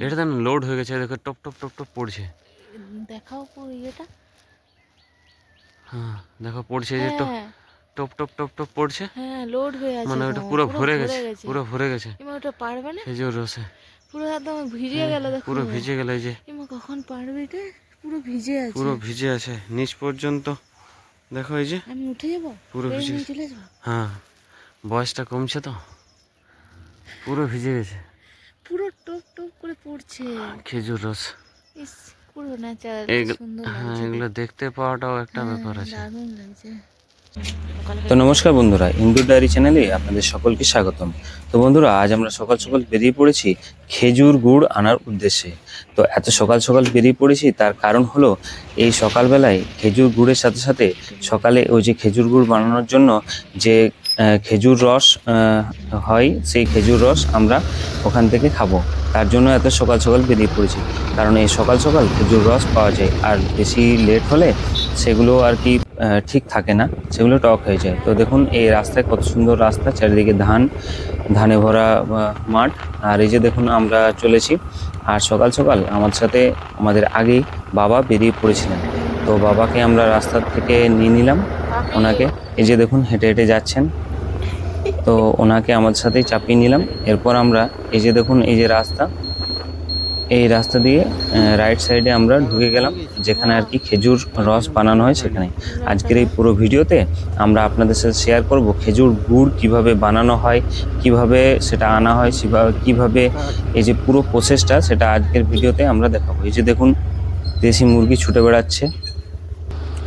এটা তো লোড হয়ে গেছে, দেখো টপ টপ টপ টপ পড়ছে। দেখাও পুরো ইয়েটা। হ্যাঁ দেখো পড়ছে, যে হ্যাঁ টপ টপ টপ টপ পড়ছে, হ্যাঁ লোড হয়ে আছে, মানে ওটা একদম পুরো পুরো ভরে ভরে গেছে, গেছে। পুরো ভরে গেছে এমা ওটা পারবে না, খেজুর রসে। পুরো একদম ভিজে হ্যাঁ গেল দেখো। পুরো ভিজে গেল, এই যে এমা কখন পারবে এটা, পুরো ভিজে আছে। পুরো ভিজে আছে নিচ পর্যন্ত, দেখো এই যে আমি উঠে যাবো, পুরো ভিজে নিয়ে গেছে। চলে যাবো। হ্যাঁ বয়সটা কমছে তো, পুরো ভিজে গেছে পুরো টপ টপ করে পড়ছে খেজুর রস। ইস, পুরো ন্যাচারাল, সুন্দর হ্যাঁ লাগছে। এগুলো দেখতে পাওয়াটাও একটা হ্যাঁ ব্যাপার আছে। দারুণ লাগছে। তো নমস্কার বন্ধুরা, ইন্দুর ডায়েরি চ্যানেলে আপনাদের সকলকে স্বাগতম। তো বন্ধুরা, আজ আমরা সকাল সকাল বেরিয়ে পড়েছি খেজুর গুড় আনার উদ্দেশ্যে। তো এত সকাল সকাল বেরিয়ে পড়েছি, তার কারণ হলো এই সকালবেলায় খেজুর গুড়ের সাথে সাথে সকালে ওই যে খেজুর গুড় বানানোর জন্য যে খেজুর রস হয়, সেই খেজুর রস আমরা ওখান থেকে খাবো। তার জন্য এত সকাল সকাল বেরিয়ে পড়েছি, কারণ এই সকাল সকাল খেজুর রস পাওয়া যায়, আর বেশি লেট হলে সেগুলো আর কি ঠিক থাকে না, সেগুলো টক হয়ে যায়। তো দেখুন এই রাস্তায় কত সুন্দর রাস্তা, চারিদিকে ধানে ভরা মাঠ। আর এই যে দেখুন আমরা চলেছি, আর সকাল সকাল আমাদের সাথে আমাদের আগেই বাবা বেরিয়ে পড়েছিলেন। তো বাবাকে আমরা রাস্তা থেকে নিয়ে নিলাম, ওনাকে এই যে দেখুন হেঁটে হেঁটে যাচ্ছেন, তো ওনাকে আমাদের সাথেই চাপিয়ে নিলাম। এরপর আমরা এই যে দেখুন এই যে রাস্তা, এই রাস্তা দিয়ে রাইট সাইডে আমরা ঢুকে গেলাম, যেখানে আর কি খেজুর রস বানানো হয় সেখানে। আজকের এই পুরো ভিডিওতে আমরা আপনাদের সাথে শেয়ার করব খেজুর গুড় কিভাবে বানানো হয়, কিভাবে সেটা আনা হয়, কিভাবে এই যে পুরো প্রসেসটা, সেটা আজকের ভিডিওতে আমরা দেখাবো। এই যে দেখুন দেশি মুরগি ছুটে বেড়াচ্ছে,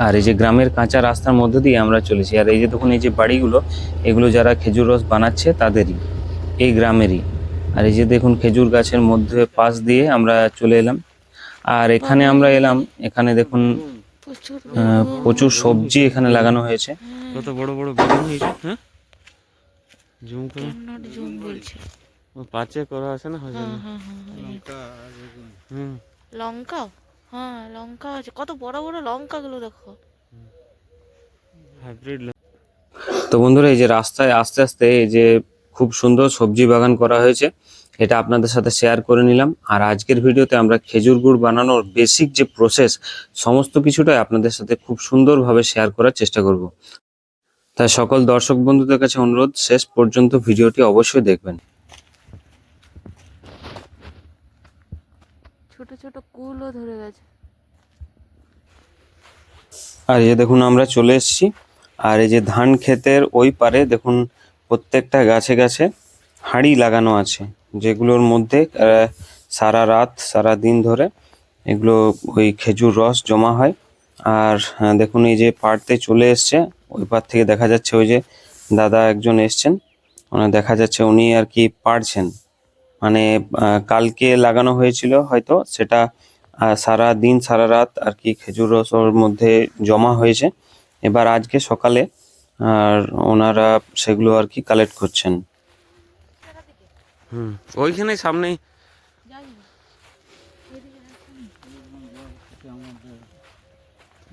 আর এই যে গ্রামের কাঁচা রাস্তার মধ্য দিয়ে আমরা চলেছি। আর এই যে দেখুন এই যে বাড়িগুলো, এগুলো যারা খেজুর রস বানাচ্ছে তাদেরই, এই গ্রামেরই। আর এই যে দেখুন খেজুর গাছের মধ্যে পাশ দিয়ে আমরা চলে এলাম। আর এখানে আমরা এলাম, এখানে দেখুন প্রচুর সবজি এখানে লাগানো হয়েছে। কত বড় বড় বেগুন হয়েছে। হ্যাঁ জুম করে জুম বলছে, পাঁচে করা আছে না, হয় হ্যাঁ হ্যাঁ হ্যাঁ, লঙ্কা, হ্যাঁ লঙ্কা আছে, কত বড় বড় লঙ্কা গুলো দেখো। হাইব্রিড। তো বন্ধুরা, এই যে রাস্তায় আস্তে আস্তে এই যে খুব সুন্দর সবজি বাগান করা হয়েছে, এটা আপনাদের সাথে শেয়ার করে নিলাম। আর আজকের ভিডিওতে আমরা খেজুর গুড় বানানোর বেসিক যে প্রসেস, সমস্ত কিছুটাই আপনাদের সাথে খুব সুন্দরভাবে শেয়ার করার চেষ্টা করব। তাই সকল দর্শক বন্ধুদের কাছে অনুরোধ, শেষ পর্যন্ত ভিডিওটি অবশ্যই দেখবেন। ছোট ছোট কুলও ধরে গেছে। আর এই দেখুন আমরা চলে এসেছি, আর এই যে ধান ক্ষেতের ওই পারে দেখুন প্রত্যেকটা গাছে গাছে হাঁড়ি লাগানো আছে, যেগুলোর মধ্যে সারা রাত সারা দিন ধরে এগুলো ওই খেজুর রস জমা হয়। আর দেখুন এই যে পাড়তে চলে এসছে, ওই পার থেকে দেখা যাচ্ছে ওই যে দাদা একজন এসছেন, ওনার দেখা যাচ্ছে উনি আর কি পাড়ছেন, মানে কালকে লাগানো হয়েছিল হয়তো, সেটা সারা দিন সারা রাত আর কি খেজুর রস ওর মধ্যে জমা হয়েছে। এবার আজকে সকালে আর ওনারা সেগুলো আর কি কালেক্ট করছেন। ওইখানে সামনেই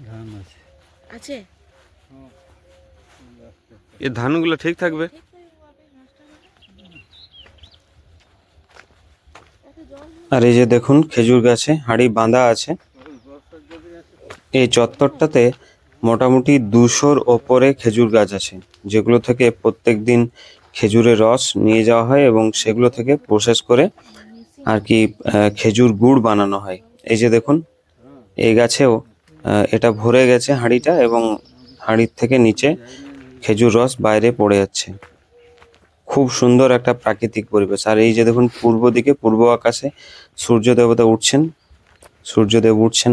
ধান আছে। আছে এই ধানগুলো ঠিক থাকবে। আর এই যে দেখুন খেজুর গাছে হাঁড়ি বাঁধা আছে। এই চত্বরটাতে মোটামুটি 200-র ওপরে খেজুর গাছ আছে, যেগুলো থেকে প্রত্যেক দিন খেজুরের রস নিয়ে যাওয়া হয় এবং সেগুলো থেকে প্রসেস করে আর কি খেজুর গুড় বানানো হয়। এই যে দেখুন এই গাছেও এটা ভরে গেছে হাঁড়িটা, এবং হাঁড়ির থেকে নিচে খেজুর রস বাইরে পড়ে যাচ্ছে। খুব সুন্দর একটা প্রাকৃতিক পরিবেশ। আর এই যে দেখুন পূর্ব দিকে, পূর্ব আকাশে সূর্য দেবতা উঠছেন, সূর্যদেব উঠছেন।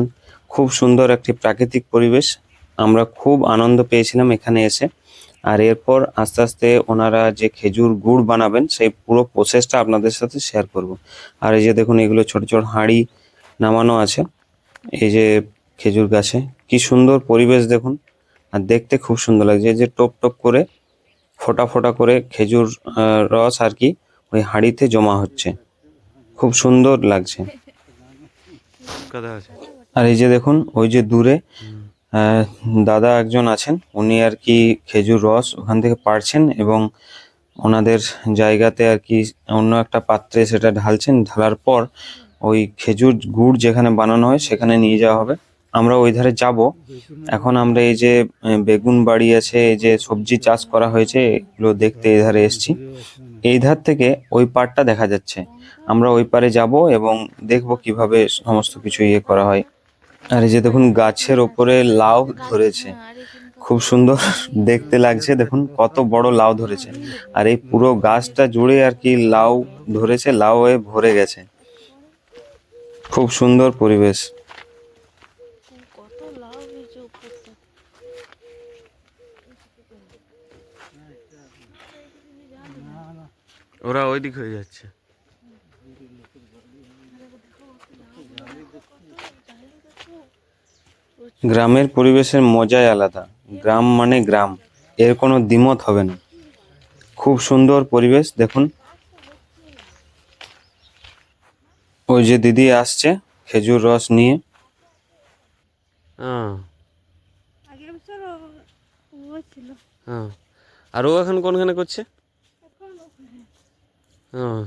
খুব সুন্দর একটি প্রাকৃতিক পরিবেশ, আমরা খুব আনন্দ পেয়েছিলাম এখানে এসে। আর এরপর আস্তে আস্তে ওনারা যে খেজুর গুড় বানাবেন সেই পুরো প্রসেসটা আপনাদের সাথে শেয়ার করব। আর এই যে দেখুন এগুলো ছোট ছোট হাঁড়ি নামানো আছে এই যে খেজুর গাছে, কি সুন্দর পরিবেশ দেখুন। আর দেখতে খুব সুন্দর লাগছে, এই যে টপ টপ করে ফোঁটা ফোঁটা করে খেজুর রস আর কি ওই হাঁড়িতে জমা হচ্ছে, খুব সুন্দর লাগছে। আর এই যে দেখুন ওই যে দূরে দাদা একজন আছেন, উনি আর কি খেজুর রস ওখান থেকে পাড়ছেন এবং ওনাদের জায়গাতে আর কি অন্য একটা পাত্রে সেটা ঢালছেন। ঢালার পর ওই খেজুর গুড় যেখানে বানানো হয় সেখানে নিয়ে যাওয়া হবে। আমরা ওই ধারে যাব। এখন আমরা এই যে বেগুন বাড়ি আছে, এই যে সবজি চাষ করা হয়েছে, এগুলো দেখতে এই ধারে এসেছি। এই ধার থেকে ওই পাড়টা দেখা যাচ্ছে। আমরা ওই পারে যাব এবং দেখব কিভাবে সমস্ত কিছু ইয়ে করা হয়। আর এই যে দেখুন গাছের ওপরে লাউ ধরেছে, খুব সুন্দর দেখতে লাগছে। দেখুন কত বড় লাউ ধরেছে, আর এই পুরো গাছটা জুড়ে আর কি লাউ ধরেছে, লাউ হয়ে ভরে গেছে। খুব সুন্দর পরিবেশ। কত লাভ হয়েছে উপরটা। ওরা ওই দিক হয়ে যাচ্ছে। গ্রামের পরিবেশের মজাই আলাদা। গ্রাম মানে গ্রাম, এর কোনো দ্বিমত হবে না। খুব সুন্দর পরিবেশ। দেখুন ওই যে দিদি আসছে খেজুর রস নিয়ে। হ্যাঁ আগের বছর ও ছিল। হ্যাঁ, আর ও এখন কোনখানে করছে? হ্যাঁ,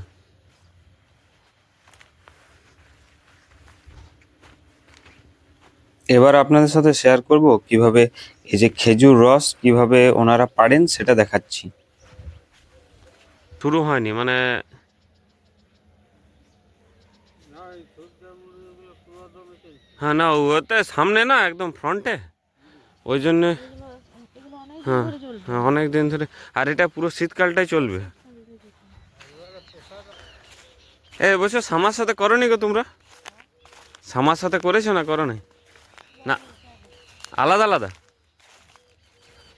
এবার আপনাদের সাথে শেয়ার করব কিভাবে এই যে খেজুর রস কিভাবে ওনারা পাড়েন সেটা দেখাচ্ছি। শুরু হয়নি মানে হ্যাঁ, না ওতে সামনে না একদম ফ্রন্টে, ওই জন্যে। হ্যাঁ হ্যাঁ, অনেক দিন ধরে। আর এটা পুরো শীতকালটাই চলবে। এ বলছো সামার সাথে করনি গো তোমরা? সামার সাথে করেছো না করো নাই? না, আলাদা আলাদা।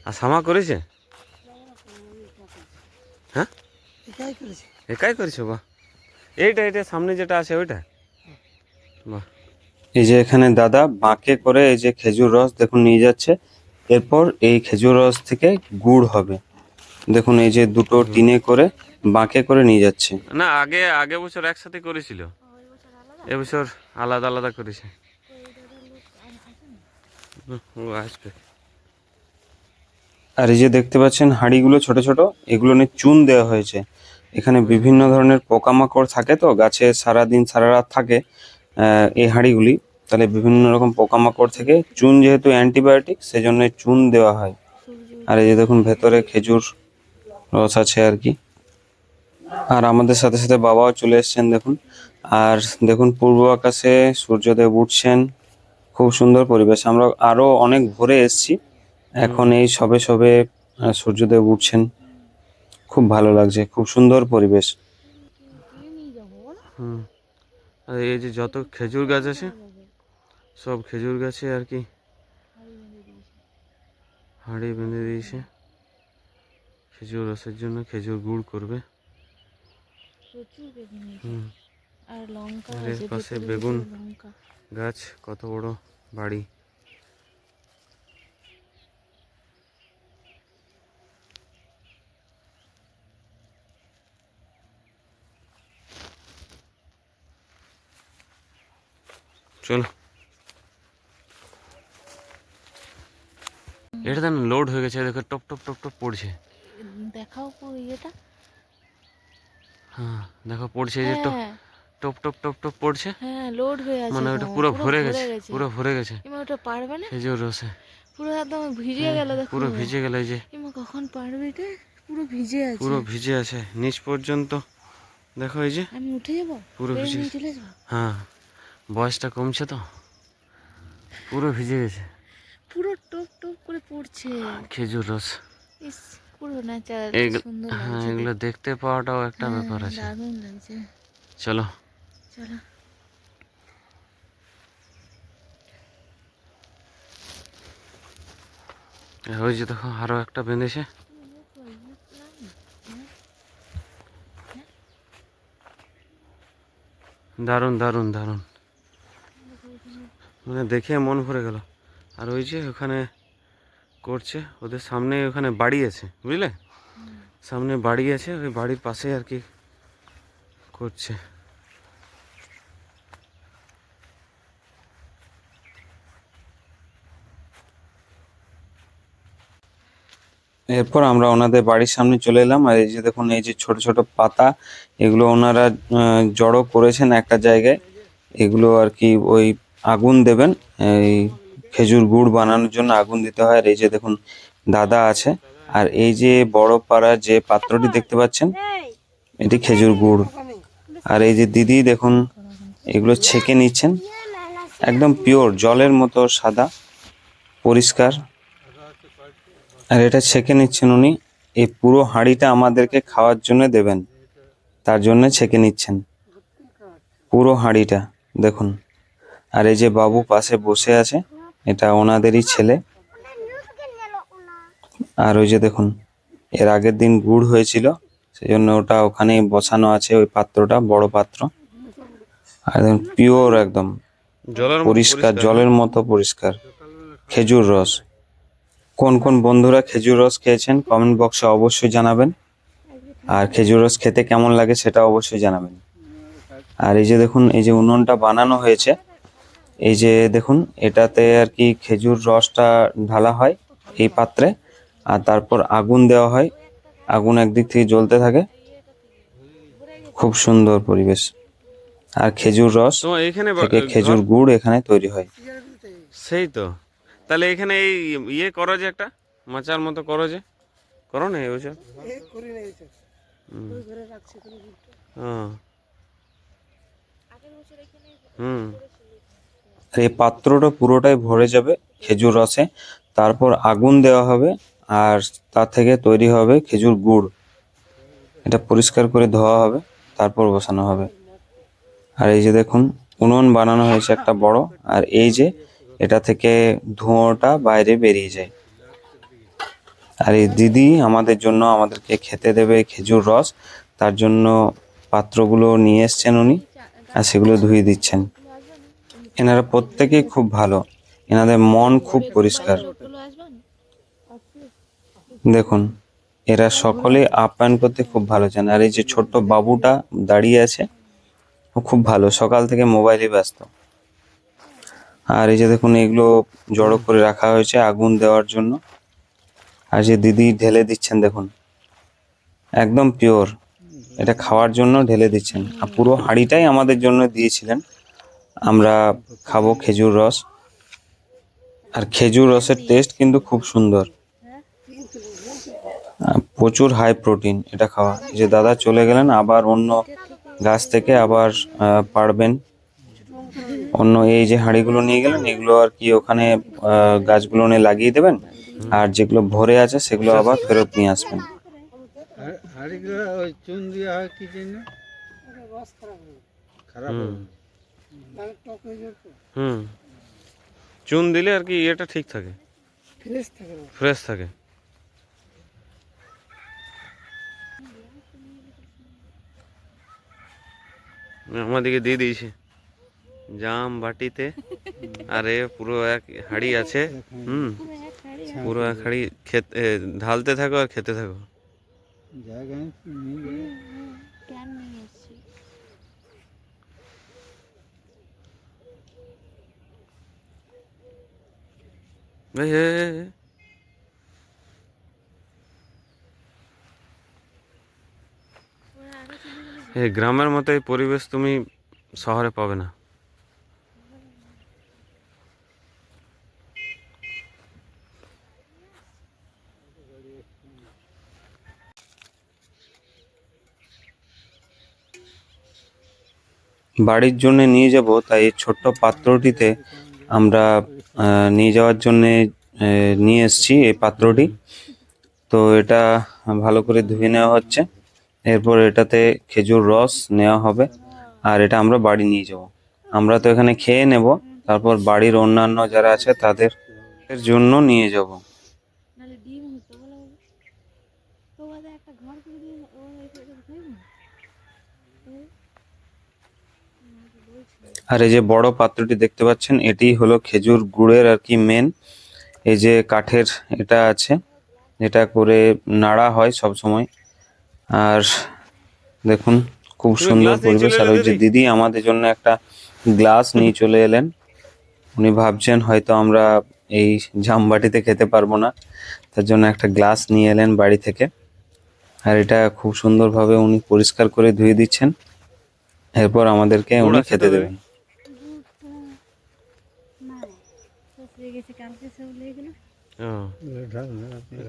আর সামা করেছে? হ্যাঁ একাই করেছো? বাহ। এইটা এটা সামনে যেটা আছে ওইটা? বাহ। এই যে এখানে দাদা বাঁকে করে এই যে খেজুর রস দেখুন নিয়ে যাচ্ছে। এরপর এই খেজুর রস থেকে গুড় হবে। দেখুন এই যে দুটো টিনে করে বাঁকে করে নিয়ে যাচ্ছে। না, আগে আগে বছর একসাথে করেছিল, এবছর আলাদা আলাদা করেছে। ও আসবে। আর এই যে দেখতে পাচ্ছেন হাঁড়িগুলো ছোট ছোট, এগুলো নিয়ে চুন দেওয়া হয়েছে। এখানে বিভিন্ন ধরনের পোকামাকড় থাকে, তো গাছে সারাদিন সারা রাত থাকে এই হাঁড়িগুলি। তাহলে বিভিন্ন রকম পোকামাকড় থেকে চুন, যেহেতু অ্যান্টিবায়োটিক, সেজন্য চুন দেওয়া হয়। আর এই যে দেখুন ভেতরে খেজুর রস আছে আর কি। আর আমাদের সাথে সাথে বাবাও চলে এসেছেন দেখুন। আর দেখুন পূর্ব আকাশে সূর্যদেব উঠছেন। খুব সুন্দর পরিবেশ। আমরা আরো অনেক ভোরে এসেছি, এখন এই সবে সবে সূর্যদেব উঠছেন। খুব ভালো লাগছে, খুব সুন্দর পরিবেশ। হুম, আর এই যে যত খেজুর গাছ আছে সব খেজুর গাছে আর কি হাঁড়ি বেঁধে দিয়েছে খেজুর রসের জন্য। খেজুর গুড় করবে। হুম, আর লঙ্কা আর এর আছে, পাশে ভেতরে বেগুন লঙ্কা। গাছ, কত বড় বাড়ি। চলো, এটা তো লোড হয়ে গেছে, দেখো টপ টপ টপ টপ পড়ছে। দেখাও ইয়েটা। হ্যাঁ দেখো পড়ছে, এই যে টপ হ্যাঁ টপ টপ টপ টপ পড়ছে। হ্যাঁ, লোড হয়ে আছে, মানে ওটা একদম, পুরো ভরে গেছে, পুরো ভরে গেছে এমা ওটা পারবে না, খেজুর রসে। পুরো একদম ভিজে গেল। দেখো পুরো ভিজে গেল, এই যে এমা কখন পারবে এটা, পুরো ভিজে আছে। পুরো ভিজে আছে নিচ পর্যন্ত। দেখো এই যে আমি উঠে যাবো, পুরো ভিজে নিয়ে গেছে। চলে যাবো। হ্যাঁ, বয়সটা কমছে তো, পুরো ভিজে গেছে পুরো টপ টপ করে পড়ছে খেজুর রস। ইস, পুরো ন্যাচারাল, সুন্দর হ্যাঁ, লাগছে। এগুলো দেখতে পাওয়াটাও একটা ব্যাপার আছে। দারুণ লাগছে। চলো চলো। ওই যে দেখো আরো একটা বেঁধেছে। দারুণ দারুণ দারুণ, মানে দেখে মন ভরে গেল। আর ওই যে ওখানে করছে, ওদের সামনে ওখানে বাড়ি আছে, বুঝলে, সামনে বাড়ি আছে, ওই বাড়ির পাশে আর কি করছে। এরপর আমরা ওনাদের বাড়ির সামনে চলে এলাম। আর এই যে দেখুন এই যে ছোট ছোট পাতা, এগুলো ওনারা জড়ো করেছেন একটা জায়গায়, এগুলো আর কি ওই আগুন দেবেন, এই খেজুর গুড় বানানোর জন্য আগুন দিতে হয়। আর এই যে দেখুন দাদা আছে, আর এই যে বড় পাড়া যে পাত্রটি দেখতে পাচ্ছেন এটি খেজুর গুড়। আর এই যে দিদি দেখুন এগুলো ছেঁকে নিচ্ছেন, একদম পিওর জলের মতো সাদা পরিষ্কার। আর এটা ছেঁকে নিচ্ছেন উনি, এই পুরো হাঁড়িটা আমাদেরকে খাওয়ার জন্য দেবেন, তার জন্য ছেঁকে নিচ্ছেন পুরো হাঁড়িটা দেখুন। আর এই যে বাবু পাশে বসে আছে, এটা ওনাদেরই ছেলে। আর ওই যে দেখুন এর আগের দিন গুড় হয়েছিল, সেই জন্য ওটা ওখানেই বসানো আছে, ওই পাত্রটা বড় পাত্র। আর দেখুন পিওর একদম পরিষ্কার জলের মতো পরিষ্কার খেজুর রস। কোন কোন বন্ধুরা খেজুর রস খেয়েছেন কমেন্ট বক্সে অবশ্যই জানাবেন, আর খেজুর রস খেতে কেমন লাগে সেটা অবশ্যই জানাবেন। আর এই যে দেখুন এই যে উনুনটা বানানো হয়েছে, এই যে দেখুন এটাতে আর কি খেজুর রসটা ঢালা হয় এই পাত্রে, আর তারপর আগুন দেওয়া হয়, আগুন একদিক থেকে জ্বলতে থাকে, খুব সুন্দর পরিবেশ। আর খেজুর রস তো এখানে থেকে খেজুর গুড় এখানে তৈরি হয়। সেই তো, তাহলে এখানে এই ইয়ে করো যে একটা মাচার মতো করো, যে করো না ওইসব। হ্যাঁ হুম। আর এই পাত্রটা পুরোটাই ভরে যাবে খেজুর রসে, তারপর আগুন দেওয়া হবে, আর তা থেকে তৈরি হবে খেজুর গুড়। এটা পরিষ্কার করে ধোয়া হবে, তারপর বসানো হবে। আর এই যে দেখুন উনুন বানানো হয়েছে একটা বড়, আর এই যে এটা থেকে ধোঁয়াটা বাইরে বেরিয়ে যায়। আর এই দিদি আমাদের জন্য আমাদেরকে খেতে দেবে খেজুর রস, তার জন্য পাত্রগুলো নিয়ে এসছেন উনি, আর সেগুলো ধুয়ে দিচ্ছেন। এনারা প্রত্যেকেই খুব ভালো, এনাদের মন খুব পরিষ্কার। দেখুন এরা সকলে আপ্যায়ন করতে খুব ভালো চান। আর এই যে ছোট্ট বাবুটা দাঁড়িয়ে আছে, ও খুব ভালো, সকাল থেকে মোবাইলে ব্যস্ত। আর এই যে দেখুন এগুলো জড়ো করে রাখা হয়েছে আগুন দেওয়ার জন্য। আর যে দিদি ঢেলে দিচ্ছেন দেখুন, একদম পিওর, এটা খাওয়ার জন্য ঢেলে দিচ্ছেন। আর পুরো হাঁড়িটাই আমাদের জন্য দিয়েছিলেন, আমরা খাবো খেজুর রস। আর খেজুর রসের টেস্ট কিন্তু খুব সুন্দর, প্রচুর হাই প্রোটিন এটা খাওয়া। যে দাদা চলে গেলেন, আবার অন্য গাছ থেকে আবার পাড়বেন, অন্য এই যে হাঁড়িগুলো নিয়ে গেলেন এগুলো আর কি ওখানে গাছগুলো নিয়ে লাগিয়ে দেবেন, আর যেগুলো ভরে আছে সেগুলো আবার ফেরত নিয়ে আসবেন। হুম, চুন দিলে আর কি এটা ঠিক থাকে, ফ্রেশ থাকে। আমাদেরকে দিয়ে দিয়েছে জাম বাটিতে, আরে পুরো এক হাঁড়ি আছে। হুম, পুরো এক হাঁড়ি খেতে ঢালতে থাকো আর খেতে থাকো। এই গ্রামের মতো এই পরিবেশ তুমি শহরে পাবে না। বাড়ির জন্য নিয়ে যাব, তাই এই ছোট্ট পাত্রটিতে আমরা নিয়ে যাওয়ার জন্যে নিয়ে এসেছি এই পাত্রটি। তো এটা ভালো করে ধুয়ে নেওয়া হচ্ছে, এরপর এটাতে খেজুর রস নেওয়া হবে, আর এটা আমরা বাড়ি নিয়ে যাব। আমরা তো এখানে খেয়ে নেব, তারপর বাড়ির অন্যান্য যারা আছে তাদের জন্য নিয়ে যাব। আর এই যে বড় পাত্রটি দেখতে পাচ্ছেন, এটি হলো খেজুর গুড়ের আর কি মেন। এই যে কাঠের এটা আছে, এটা করে নাড়া হয় সব সময়। আর দেখুন খুব সুন্দর পরিবেশ। আর ওই যে দিদি আমাদের জন্য একটা গ্লাস নিয়ে চলে এলেন, উনি ভাবছেন হয়তো আমরা এই জামবাটিতে খেতে পারবো না, তার জন্য একটা গ্লাস নিয়ে এলেন বাড়ি থেকে। আর এটা খুব সুন্দরভাবে উনি পরিষ্কার করে ধুয়ে দিচ্ছেন, এরপর আমাদেরকে উনি খেতে দেবেন। ও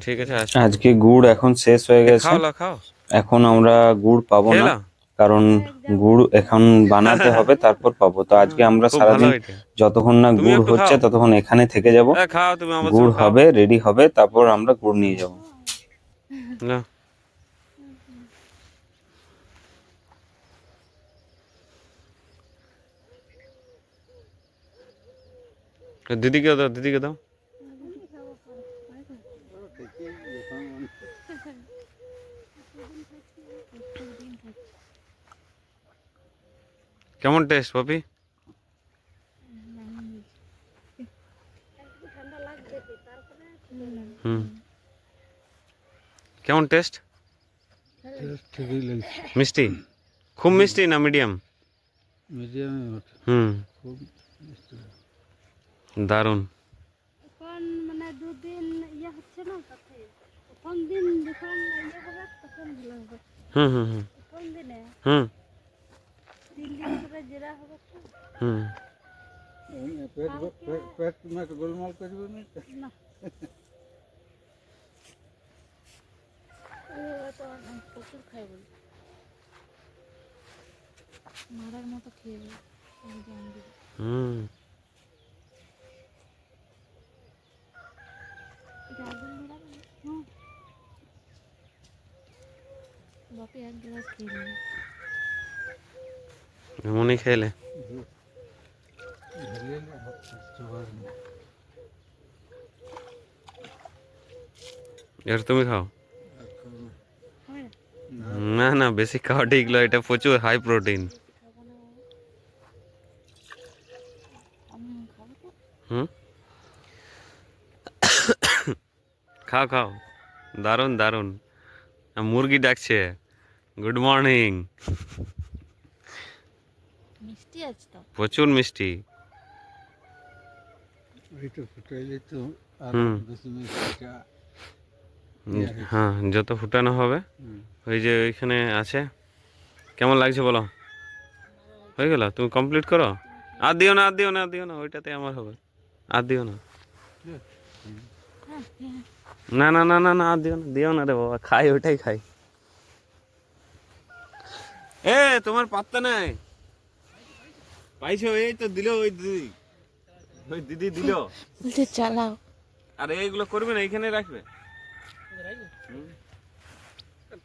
ঠিক আছে, আজকে গুড় এখন শেষ হয়ে গেছে, খাও লা খাও, এখন আমরা গুড় পাবো না, খেলা কারণ গুড় এখন বানাতে হবে তারপর পাবো। তো আজকে আমরা খুব ভালো সারাদিন এটা। যতক্ষণ না তুমিও গুড় একটু হচ্ছে খাও। ততক্ষণ এখানে থেকে যাব, খাও তুমি আমার গুড় সঙ্গে খাও। হবে রেডি হবে তারপর আমরা গুড় নিয়ে যাব। না দিদিকে দাও, দিদিকে দাও। কেমন টেস্ট পপি? হুম, কেমন টেস্ট? মিষ্টি, খুব মিষ্টি না মিডিয়াম? হুম, দারুণ। এখন মানে দুদিন ইয়ে হচ্ছে না, তাতে প্রথম দিন যখন ইয়ে হবে তখন ভালো হবে। হুম হুম হুম প্রথম দিনে হুম 3 দিন ধরে জিরা হবে তো হুম। গোলমাল করবে না। তো প্রচুর খাই বলি, মারার মতো খেয়ে হুম, বাপি 1 গ্লাস খেয়ে নিল। এমনই খেলে। এর তুমি খাও। হবে না না? না, বেশি খাওয়া ঠিক নয়, এটা প্রচুর হাই প্রোটিন। আমি খাবো তো। হুম, খাও খাও, দারুণ দারুণ। মুরগি ডাকছে, গুড মর্নিং। মিষ্টি আছে তো। প্রচুর মিষ্টি। হুম, হ্যাঁ যত ফুটানো হবে। ওই যে ওইখানে আছে। কেমন লাগছে বলো? হয়ে গেল, তুমি কমপ্লিট করো। আর দিও না, আর দিও না, আর দিও না, ওইটাতে আমার হবে। আর দিও না, না না না না না, আর দিও না, দিও না রে বাবা, খাই ওইটাই খাই। এ তোমার পাত্তা নাই, পাইছো? এই তো দিল ওই দিদি, ওই দিদি দিল। বলছে চালাও। আর এইগুলো করবে না, এইখানে রাখবে।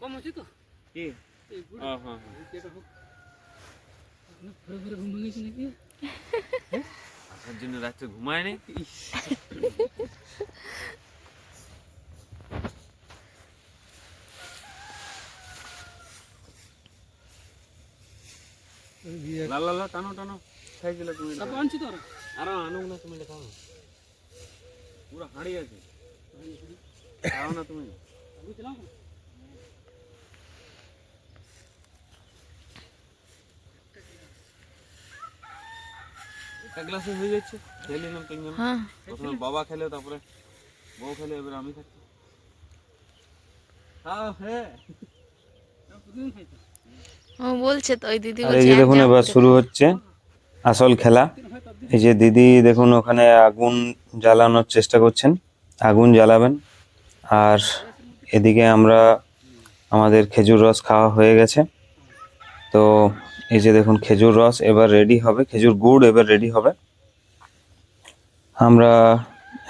কম আছে তো কি? হ্যাঁ হ্যাঁ ঘুম ভেঙেছে নাকি? আসার জন্য রাত্রে ঘুমায়নি। লা লা লা, টানো টানো, খাইছিল তুমি। তারপর আনছি তো আরো আনুক না, তুমি খাও না, পুরো হাঁড়ি আছে, খাও না তুমি। বুঝলাম। একটা গ্লাসে হয়ে যাচ্ছে, খেয়ে নিলাম তিনজন। হ্যাঁ, প্রথমে বাবা খেলে, তারপরে বউ খেলে, এবার আমি খাচ্ছি। খাও, হ্যাঁ। প্রতিদিন খাইতো। ও বলছে তো, ওই দিদি আর বলছে এই যে এক দেখুন জাম এবার খেতে। শুরু হচ্ছে আসল খেলা। এই যে দিদি দেখুন ওখানে আগুন জ্বালানোর চেষ্টা করছেন, আগুন জ্বালাবেন। আর এদিকে আমরা আমাদের খেজুর রস খাওয়া হয়ে গেছে। তো এই যে দেখুন খেজুর রস এবার রেডি হবে, খেজুর গুড় এবার রেডি হবে। আমরা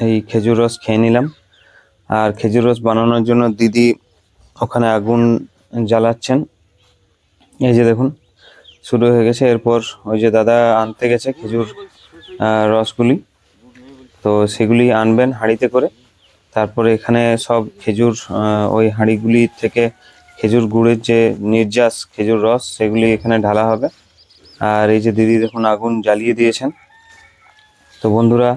এই খেজুর রস খেয়ে নিলাম। আর খেজুর রস বানানোর জন্য দিদি ওখানে আগুন জ্বালাচ্ছেন। এই যে দেখুন শুরু হয়ে গেছে। এরপর ওই যে দাদা আনতে গেছে খেজুর রসগুলি, তো সেগুলি আনবেন হাঁড়িতে করে। তারপরে এখানে সব খেজুর ওই হাঁড়িগুলি থেকে খেজুর গুড়ের যে নির্যাস খেজুর রস সেগুলি এখানে ঢালা হবে। আর এই যে দিদি দেখুন আগুন জ্বালিয়ে দিয়েছেন। তো বন্ধুরা,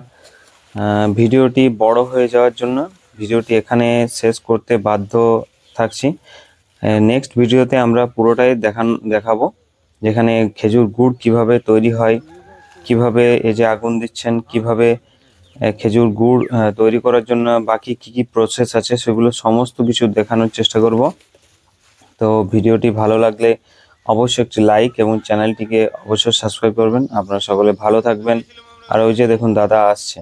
ভিডিওটি বড় হয়ে যাওয়ার জন্য ভিডিওটি এখানে শেষ করতে বাধ্য থাকছি। নেক্সট ভিডিওতে আমরা পুরোটাই দেখাবো, যেখানে খেজুর গুড় কিভাবে তৈরি হয়, কিভাবে এই যে আগুন দিচ্ছেন, কিভাবে খেজুর গুড় তৈরি করার জন্য বাকি কি কি প্রসেস আছে সেগুলো সমস্ত কিছু দেখানোর চেষ্টা করব। তো ভিডিওটি ভালো লাগলে অবশ্যই একটি লাইক এবং চ্যানেলটিকে অবশ্যই সাবস্ক্রাইব করবেন। আপনারা সকলে ভালো থাকবেন। আর ওই যে দেখুন দাদা আসছে।